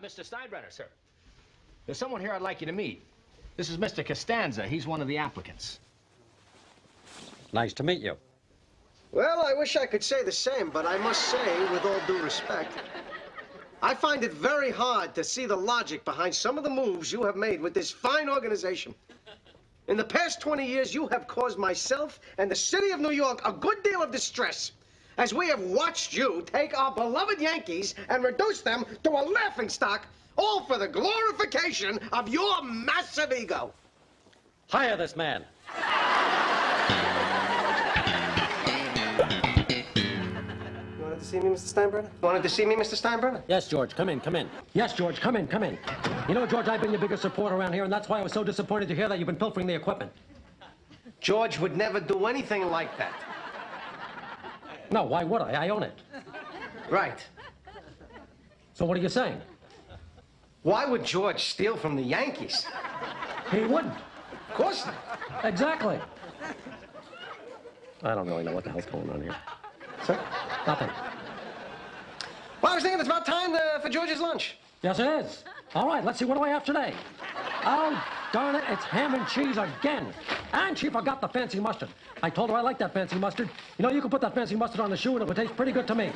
Mr. Steinbrenner, sir. There's someone here I'd like you to meet. This is Mr. Costanza. He's one of the applicants. Nice to meet you. Well, I wish I could say the same, but I must say, with all due respect, I find it very hard to see the logic behind some of the moves you have made with this fine organization. In the past 20 years, you have caused myself and the city of New York a good deal of distress, as we have watched you take our beloved Yankees and reduce them to a laughingstock, all for the glorification of your massive ego. Hire this man. You wanted to see me, Mr. Steinbrenner? Wanted to see me, Mr. Steinbrenner? Yes, George, come in, come in. Yes, George, come in, come in. You know, George, I've been your biggest supporter around here, and that's why I was so disappointed to hear that you've been pilfering the equipment. George would never do anything like that. No, why would I? I own it. Right. So what are you saying? Why would George steal from the Yankees? He wouldn't. Of course not. Exactly. I don't really know what the hell's going on here. Sir? Nothing. Well, I was thinking it's about time for George's lunch. Yes, it is. All right, let's see, what do I have today? Oh, darn it, it's ham and cheese again. And she forgot the fancy mustard. I told her I like that fancy mustard. You know, you can put that fancy mustard on the shoe and it would taste pretty good to me.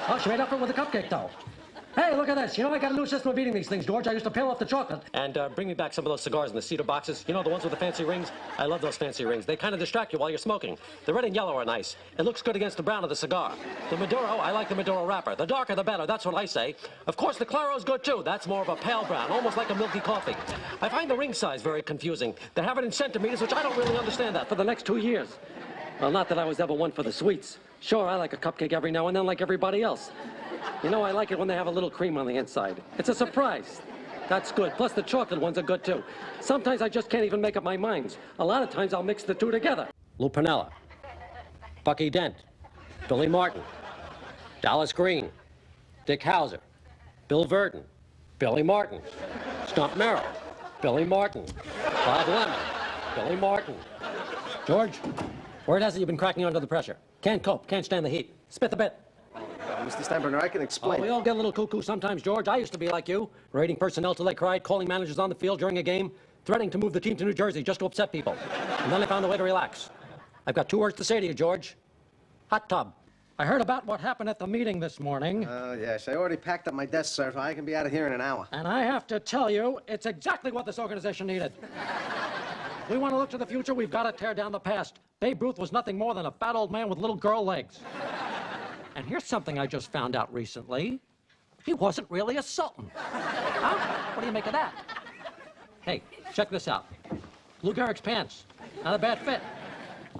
Oh, she made up for it with a cupcake, though. Hey, look at this. You know, I got a new system of eating these things, George. I used to peel off the chocolate. And bring me back some of those cigars in the cedar boxes. You know, the ones with the fancy rings? I love those fancy rings. They kind of distract you while you're smoking. The red and yellow are nice. It looks good against the brown of the cigar. The Maduro, I like the Maduro wrapper. The darker, the better. That's what I say. Of course, the Claro's good, too. That's more of a pale brown, almost like a milky coffee. I find the ring size very confusing. They have it in centimeters, which I don't really understand that for the next 2 years. Well, not that I was ever one for the sweets. Sure, I like a cupcake every now and then like everybody else. You know, I like it when they have a little cream on the inside. It's a surprise. That's good. Plus, the chocolate ones are good, too. Sometimes I just can't even make up my mind. A lot of times I'll mix the two together. Lou Piniella, Bucky Dent, Billy Martin, Dallas Green, Dick Hauser, Bill Verdon, Billy Martin, Stump Merrill, Billy Martin, Bob Lemon, Billy Martin. George, word has it you've been cracking under the pressure. Can't cope, can't stand the heat. Spit the bit. Mr. Steinbrenner, I can explain. Oh, we all get a little cuckoo sometimes, George. I used to be like you, rating personnel till they cried, calling managers on the field during a game, threatening to move the team to New Jersey just to upset people. And then I found a way to relax. I've got 2 words to say to you, George. Hot tub. I heard about what happened at the meeting this morning. Oh, yes. I already packed up my desk, sir. I can be out of here in an hour. And I have to tell you, it's exactly what this organization needed. We want to look to the future. We've got to tear down the past. Babe Ruth was nothing more than a fat old man with little girl legs. And here's something I just found out recently. He wasn't really a sultan. Huh? What do you make of that? Hey, check this out. Lou Gehrig's pants. Not a bad fit.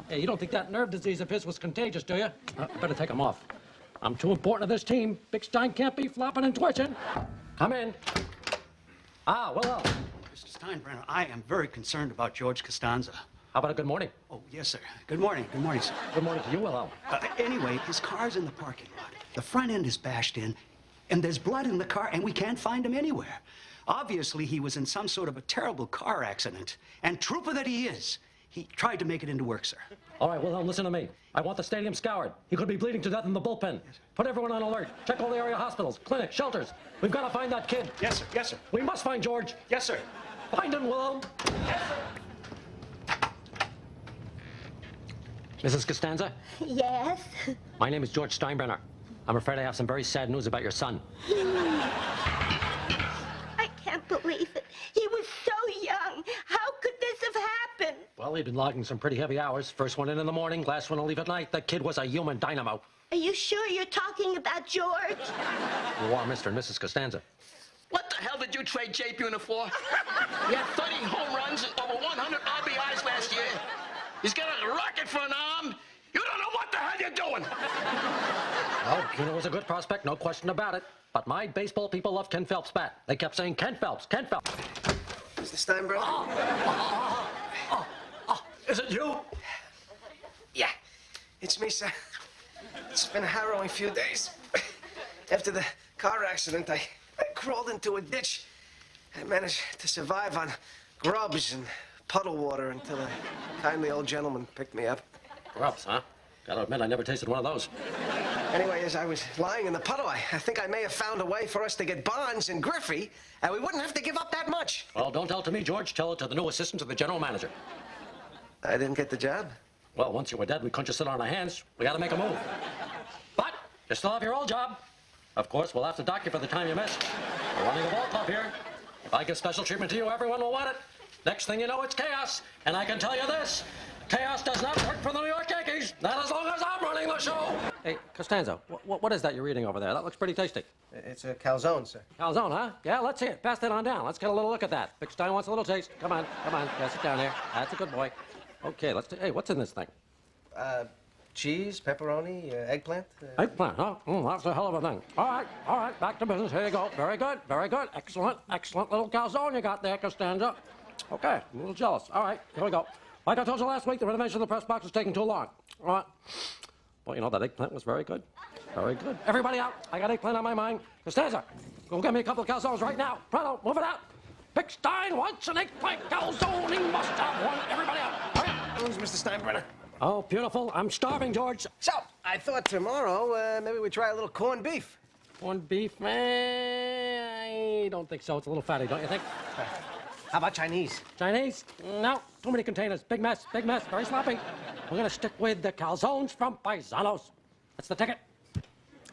Hey, you don't think that nerve disease of his was contagious, do you? Better take them off. I'm too important to this team. Big Stein can't be flopping and twitching. Come in. Ah, Willow. Mr. Steinbrenner, I am very concerned about George Costanza. How about a good morning? Oh, yes, sir. Good morning. Good morning, sir. Good morning to you, Willow. Anyway, his car's in the parking lot. The front end is bashed in, and there's blood in the car, and we can't find him anywhere. Obviously, he was in some sort of a terrible car accident, and trooper that he is, he tried to make it into work, sir. All right, Wilhelm, listen to me. I want the stadium scoured. He could be bleeding to death in the bullpen. Put everyone on alert. Check all the area hospitals, clinics, shelters. We've got to find that kid. Yes, sir. Yes, sir. We must find George. Yes, sir. Find him, Wilhelm. Yes, sir. Mrs. Costanza? Yes? My name is George Steinbrenner. I'm afraid I have some very sad news about your son. I can't believe it. He was so young. How could this have happened? Well, he'd been logging some pretty heavy hours. First one in the morning, last one to leave at night. That kid was a human dynamo. Are you sure you're talking about George? You are Mr. and Mrs. Costanza. What the hell did you trade Jay Buhner for? He had 30 home runs and over 100 RBIs last year. He's got a rocket for an arm. You don't know what the hell you're doing. Well, Buhner was a good prospect, no question about it. But my baseball people love Ken Phelps' bat. They kept saying, Ken Phelps, Ken Phelps. Mr. Steinbrenner? Is it you? Yeah, it's me, sir. It's been a harrowing few days. After the car accident, I crawled into a ditch. I managed to survive on grubs and puddle water until a kindly old gentleman picked me up. Grubs, huh? Gotta admit, I never tasted one of those. Anyway, as I was lying in the puddle, I think I may have found a way for us to get Bonds and Griffey, and we wouldn't have to give up that much. Well, don't tell it to me, George. Tell it to the new assistant to the general manager. I didn't get the job. Well, once you were dead, we couldn't just sit on our hands. We got to make a move. But you still have your old job. Of course, we'll have to dock you for the time you missed. We're running a ball club here. If I give special treatment to you, everyone will want it. Next thing you know, it's chaos. And I can tell you this. Chaos does not work for the New York Yankees. Not as long as I'm running the show. Hey, Costanzo, what is that you're eating over there? That looks pretty tasty. It's a calzone, sir. Calzone, huh? Yeah, let's see it. Pass that on down. Let's get a little look at that. Big Stein wants a little taste. Come on. Yeah, sit down here. That's a good boy. Okay, hey, what's in this thing? Cheese, pepperoni, eggplant. Eggplant, huh? That's a hell of a thing. All right, back to business. Here you go. Very good. Excellent little calzone you got there, Costanza. Okay, I'm a little jealous. All right, here we go. Like I told you last week, the renovation of the press box is taking too long. All right. Well, you know, that eggplant was very good. Very good. Everybody out. I got eggplant on my mind. Costanza, go get me a couple of calzones right now. Pronto, move it out. Big Stein wants an eggplant calzone. He must have one. Everybody out. Hurry up. Who's Mr. Steinbrenner? Oh, beautiful. I'm starving, George. So, I thought tomorrow, maybe we'd try a little corned beef. Corned beef, man? I don't think so. It's a little fatty, don't you think? How about Chinese? Chinese? No, too many containers. Big mess, very sloppy. We're gonna stick with the calzones from Paisanos. That's the ticket. I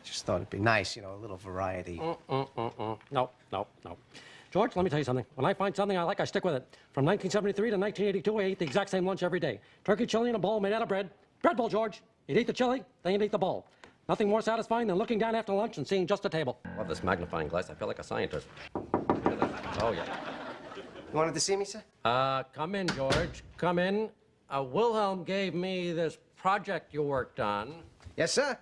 just thought it'd be nice, you know, a little variety. No. George, let me tell you something. When I find something I like, I stick with it. From 1973 to 1982, I ate the exact same lunch every day. Turkey chili in a bowl made out of bread. Bread bowl, George. You'd eat the chili, then you'd eat the bowl. Nothing more satisfying than looking down after lunch and seeing just a table. I love this magnifying glass. I feel like a scientist. Oh, yeah. You wanted to see me, sir? Come in, George. Come in. Wilhelm gave me this project you worked on. Yes, sir.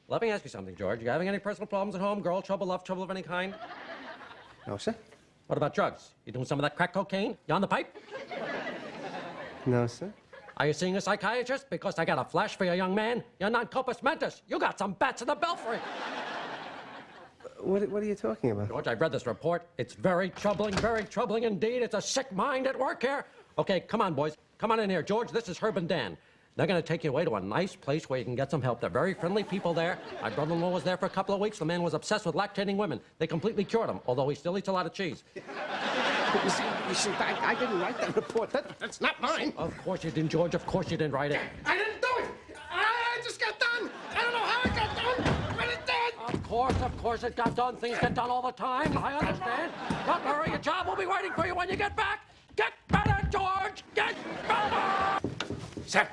Let me ask you something, George. You having any personal problems at home? Girl trouble, love trouble of any kind? No, sir. What about drugs? You doing some of that crack cocaine? You on the pipe? No, sir. Are you seeing a psychiatrist? Because I got a flash for you, young man. You're non-compos mentis. You got some bats in the belfry. What are you talking about? George, I've read this report. It's very troubling indeed. It's a sick mind at work here. Okay, come on, boys. Come on in here. George, this is Herb and Dan. They're going to take you away to a nice place where you can get some help. They're very friendly people there. My brother-in-law was there for a couple of weeks. The man was obsessed with lactating women. They completely cured him, although he still eats a lot of cheese. You see, I didn't write that report. That's not mine. Of course you didn't, George. Of course you didn't write it. I didn't do it. I just got done. I don't know how it got done, but it did. Of course it got done. Things get done all the time. I understand. Don't worry. Your job will be waiting for you when you get back. Get better, George. Get better. Sir,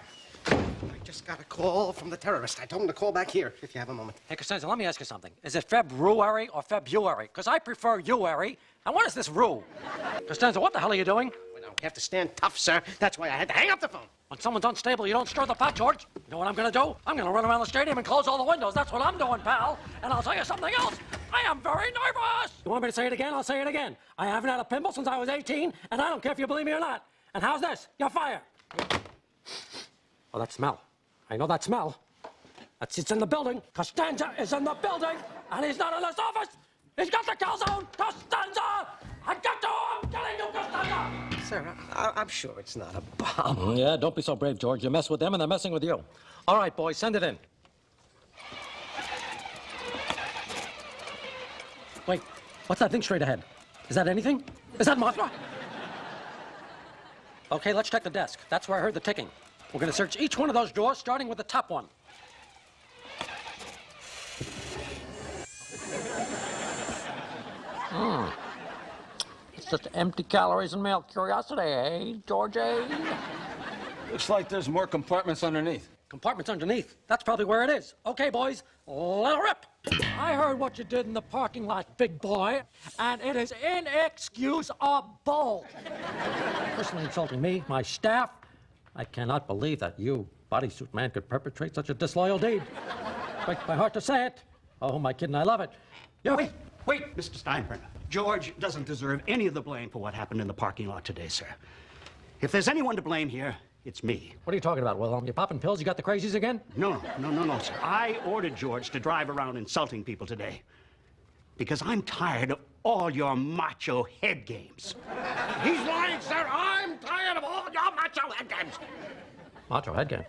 I just got a call from the terrorist. I told him to call back here if you have a moment. Hey, Costanza, let me ask you something. Is it February or February? Because I prefer you-ary. And what is this rule? Costanza, what the hell are you doing? Well, now, we have to stand tough, sir. That's why I had to hang up the phone. When someone's unstable, you don't stir the pot, George. You know what I'm gonna do? I'm gonna run around the stadium and close all the windows. That's what I'm doing, pal. And I'll tell you something else. I am very nervous. You want me to say it again? I'll say it again. I haven't had a pimple since I was 18, and I don't care if you believe me or not. And how's this? You're fired. Oh, that smell. I know that smell. It's in the building. Costanza is in the building, and he's not in this office. He's got the calzone. Costanza! I got to him! I'm telling you, Costanza! Sir, I'm sure it's not a bomb. Yeah, don't be so brave, George. You mess with them, and they're messing with you. All right, boys, send it in. Wait, what's that thing straight ahead? Is that anything? Is that Mothra? Okay, let's check the desk. That's where I heard the ticking. We're going to search each one of those drawers, starting with the top one. It's just empty calories and male curiosity, eh, George? Looks like there's more compartments underneath. Compartments underneath. That's probably where it is. Okay, boys, let her rip. I heard what you did in the parking lot, big boy, and it is inexcusable. Personally insulting me, my staff. I cannot believe that you, bodysuit man, could perpetrate such a disloyal deed. Breaks my heart to say it. Oh, my kid, and I love it. Wait, Mr. Steinbrenner. George doesn't deserve any of the blame for what happened in the parking lot today, sir. If there's anyone to blame here, it's me. What are you talking about, Wilhelm? You popping pills? You got the crazies again? No, sir. I ordered George to drive around insulting people today. Because I'm tired of all your macho head games. He's lying, sir. I'm tired of all your macho head games. Macho head games.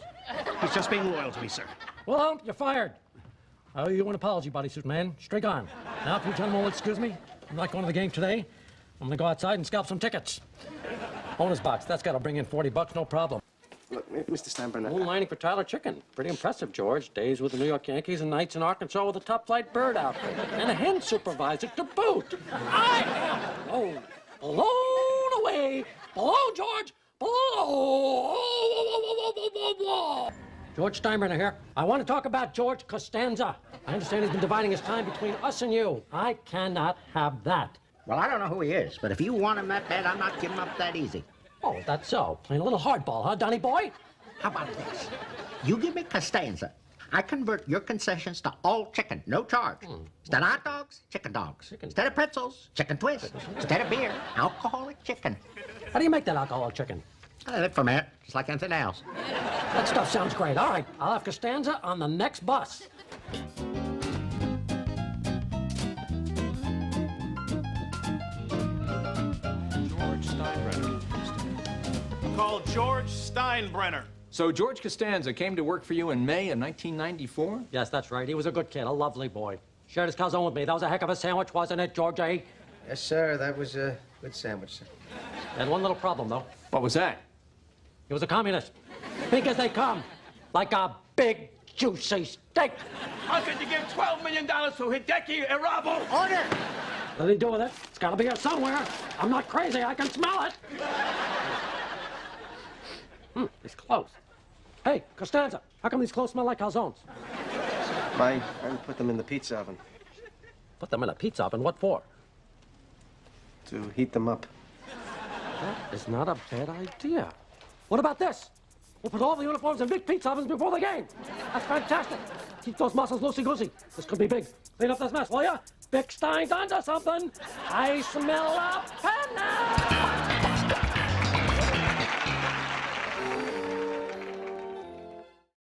He's just being loyal to me, sir. Wilhelm, you're fired. I owe you an apology, bodysuit man. Straight on. Now, if you gentlemen will excuse me, I'm not going to the game today. I'm gonna go outside and scalp some tickets. Bonus box, that's gotta bring in $40, no problem. Look, Mr. Steinbrenner. Moonlighting for Tyler Chicken. Pretty impressive, George. Days with the New York Yankees and nights in Arkansas with a top-flight bird outfit. And a hen supervisor to boot. I am blown away. Blow, George. Blow. George Steinbrenner here. I want to talk about George Costanza. I understand he's been dividing his time between us and you. I cannot have that. Well, I don't know who he is, but if you want him that bad, I'm not giving up that easy. Oh, that's so. Playing a little hardball, huh, Donny boy? How about this? You give me Costanza. I convert your concessions to all chicken, no charge. Instead of hot dogs, chicken dogs. Instead of pretzels, chicken twists. Instead of beer, alcoholic chicken. How do you make that alcoholic chicken? I live from it, just like anything else. That stuff sounds great. All right, I'll have Costanza on the next bus. Called George Steinbrenner. So George Costanza came to work for you in May of 1994? Yes, that's right. He was a good kid, a lovely boy. Shared his calzone with me. That was a heck of a sandwich, wasn't it, George A? Yes, sir. That was a good sandwich, sir. Had one little problem, though. What was that? He was a communist. Big as they come. Like a big, juicy steak. How could you give $12 million to Hideki Irabu? Order! What did he do with it? It's got to be here somewhere. I'm not crazy. I can smell it. It's close. Hey, Costanza, how come these clothes smell like calzones? My friend put them in the pizza oven Put them in a pizza oven. What for? to heat them up. That is not a bad idea. What about this? We'll put all the uniforms in big pizza ovens before the game. That's fantastic. Keep those muscles loosey-goosey. This could be big. Clean up this mess, will ya? Big Stein's onto something. I smell a